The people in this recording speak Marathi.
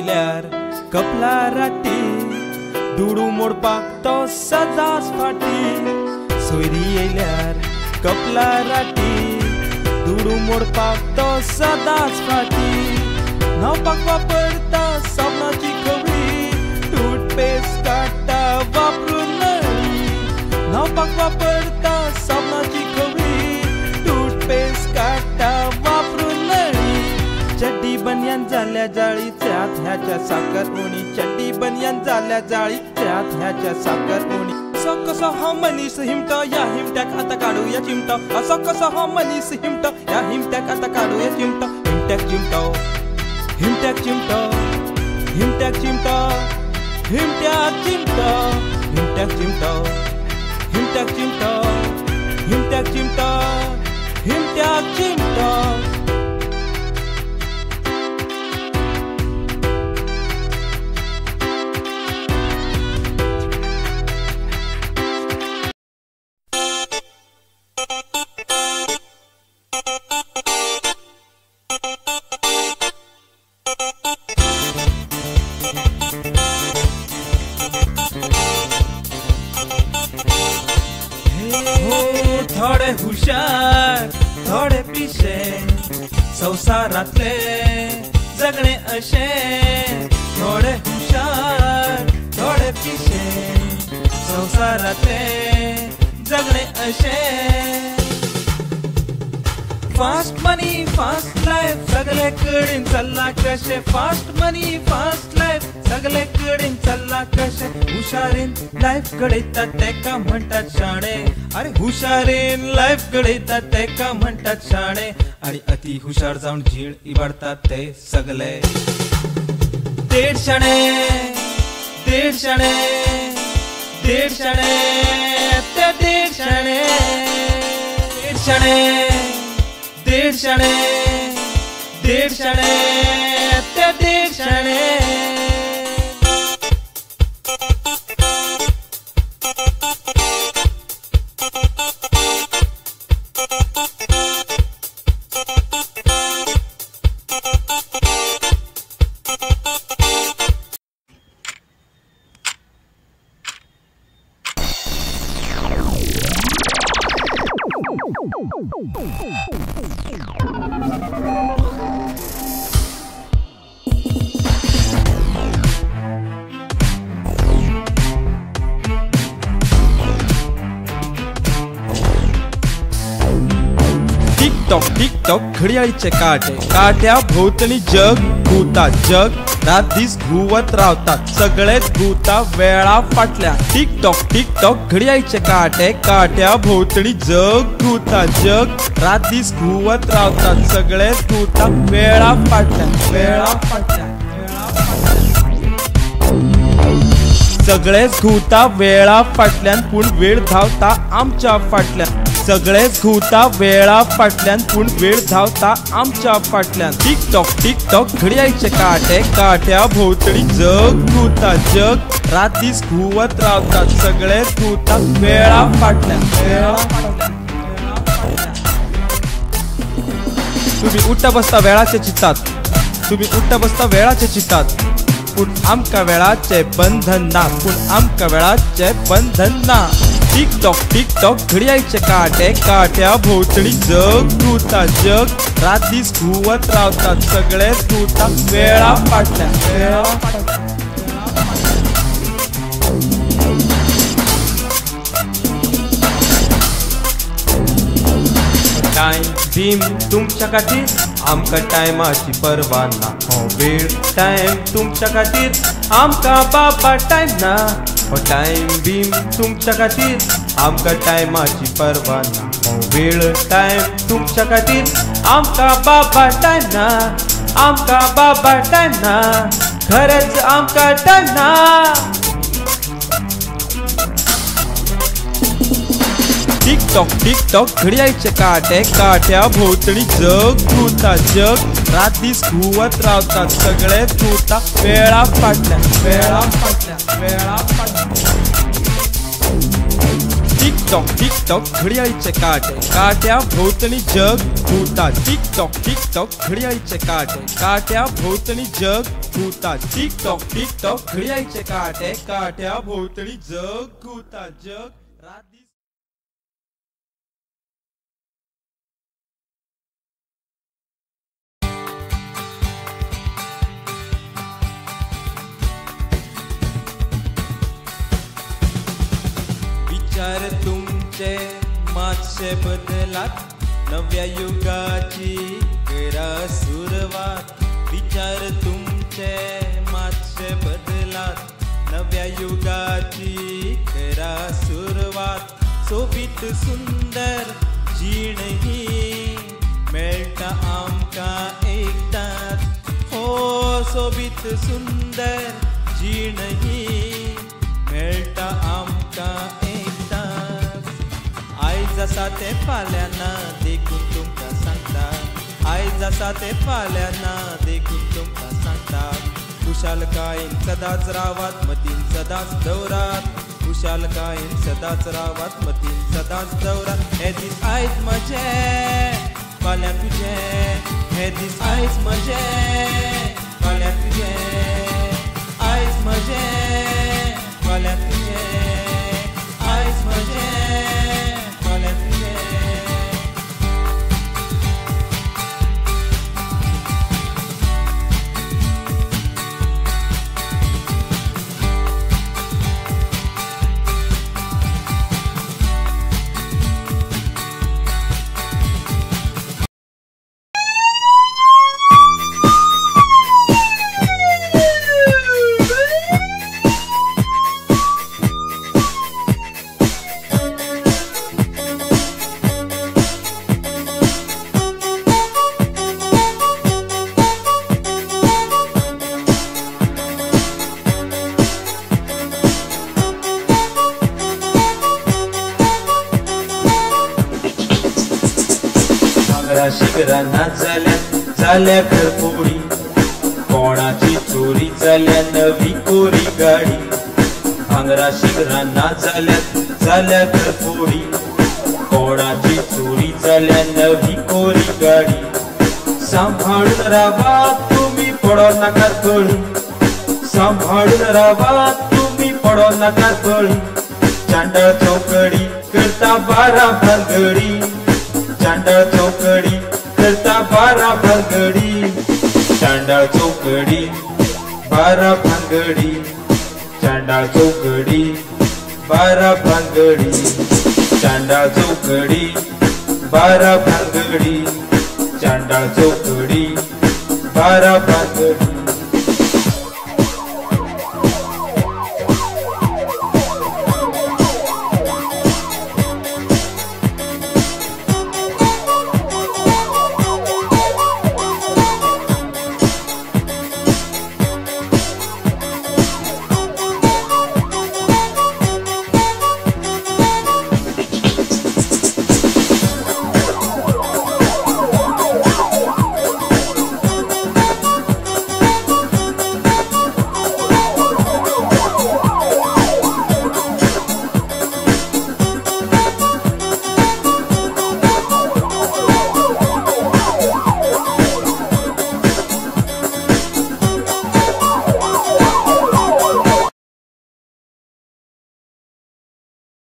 येयल्यार कपला राटी दुडू मोडपाक तो सदांच फाटी सोयरी येयल्यार कपला राटी दुडू मोडपाक तो सदांच फाटी न्हावपाक वापरता साबणाची खबरी टूथपेस्ट काडटा वापरून नळी न्हावपाक वापरता साबणाची खबरी टूथपेस्ट काडटा वापरून नळी चड्डी बनियान जाल्या जाळी त्यात ह्याच्या साखर उणी चड्डी बनियान जाल्या जाळी त्यात ह्याच्या साखर उणी असो कसो हो मनीस हिमटो या हिमट्याक आता काढूया चिमटो असो कसो हो मनीस हिमटो या हिमट्याक आता काढूया चिमटो हिमट्याक चिमटो हिमट्याक चिमटो हिमट्याक चिमटो हिमट्याक चिमटो हिमट्याक चिमटो हिमट्याक चिमटो हिमट्याक चिमटो हिमट्याक चिमटो थोडे हुशार थोडे पिशे संसारातले जगणे अशे थोडे हुशार थोडे पिशे संसारातले जगणे अशे फास्ट मनी फास्ट लाईफ सगळे कडेन चल्ला कशे फास्ट मनी फास्ट लाईफ सगळे कडेन चल्ला कशे हुशारीन लाईफ घडयतात तेका म्हणतात शाणे अरे हुशारीन लाईफ घडयतात तेका म्हणतात शाणे आणि अति हुशार जावन झीळ इबाडतात ते सगळे देड शाणे देड शाणे देड शाणे ते देड शाणे देड शाणे देड शाणे देड शाणे ते देड शाणे टिकटॉक टिकटॉक घड्याळीचे काटे काट्या भोवतणी जग घुता जग रात दीस घुवत रावतात सगळेच घुता वेळा फाटल्या टिकटॉक टिकटॉक घड्याळीचे काटे काट्या भोवतणी जग घुता जग रात दीस घुवत रावतात सगळेच घुता वेळा फाटल्या वेळा फाटल्या सगळेच घुता वेळा फाटल्यान पूण वेळ धावता आमच्या फाटल्यान सगळेच घुता वेळा फाटल्यान पूण वेळ धावता आमच्या फाटल्यान टिकटॉक टिकटॉक घड्याळीचे काटे काट्या भोवतणी जग घुता जग रात दीस घुवत रावतात सगळेच घुता वेळा फाटल्यान वेळा फाटल्यान तुम्ही उठता बसता वेळाचे चिंतात तुम्ही उठता बसता वेळाचे चिंतात पूण आमकां वेळाचे बंधन ना पूण आमकां वेळाचे बंधन ना टिकटॉक टिकटॉक घड्याळीचे काटे काट्या भोवतणी जग घुता जग रात दीस घुवत रावतात सगळेच घुता वेळा फाटल्यान वेळा फाटल्यान टाइम बीम तुमच्या खातीर आमकां टायमाची पर्वा ना हो वेळ टाइम तुमच्या खातीर आमकां बाबा टाइम ना हो टाइम बीम तुमच्या खातीर आमकां टायमाची पर्वा ना हो वेळ टाइम तुमच्या खातीर आमकां बाबा टाइम ना आमकां बाबा टाइम ना खरेंच आमकां टाइम ना टिकटॉक टिकटॉक घड्याळीचे काटे काट्या भोवतणी जग घुता जग रात दीस घुवत रावतात सगळेच घुता वेळा फाटल्यान वेळा फाटल्यान वेळा फाटल्यान टिक टॉक घड्याळीचे काटे काट्या भोवतणी जग घुता टिक टॉक घड्याळीचे काटे काट्या भोवतणी जग घुता टिक टॉक घड्याळीचे काटे काट्या भोवतणी जग घुता जग रात विचार तुमचे मातशे बदलात नव्या युगाची करा सुरुवात विचार तुमचे मातशे बदलात नव्या युगाची करा सुरुवात सोबीत सुंदर जीण ही मेळटा आमकां एकदांच हो सोबीत सुंदर जीण ही मेळटा आमकां आयज आसा ते फाल्यां ना देखून तुमकां सांगता आयज आसा ते फाल्यां ना देखून तुमकां सांगता खुशालकायेन सदांच रावात मतीन सदांच दवरात खुशालकायेन सदांच रावात मतीन सदांच दवरात हे दीस आयज म्हजे फाल्यां तुजे हे दीस आयज म्हजे फाल्यां तुजे आयज म्हजे फाल्यां तुजे आयज म्हजे शिखरा ना जाल्या घरफोडी कोणाची चोरी जाल्या नवी कोरी गाडी भांगरा शिखरा ना जाल्या घरफोडी कोणाची चोरी जाल्या नवी कोरी गाडी सांभाळून रावा तुम्ही पडो नाका कळी सांभाळून रावा तुम्ही पडो नाका कळी चांडळ चौकडी करता 12 भानगडी चांडळ चौकडी करता 12 भानगडी चांडळ चौकडी 12 भानगडी चांडळ चौकडी 12 भानगडी चांडळ चौकडी 12 भानगडी चांडळ चौकडी 12 भानगडी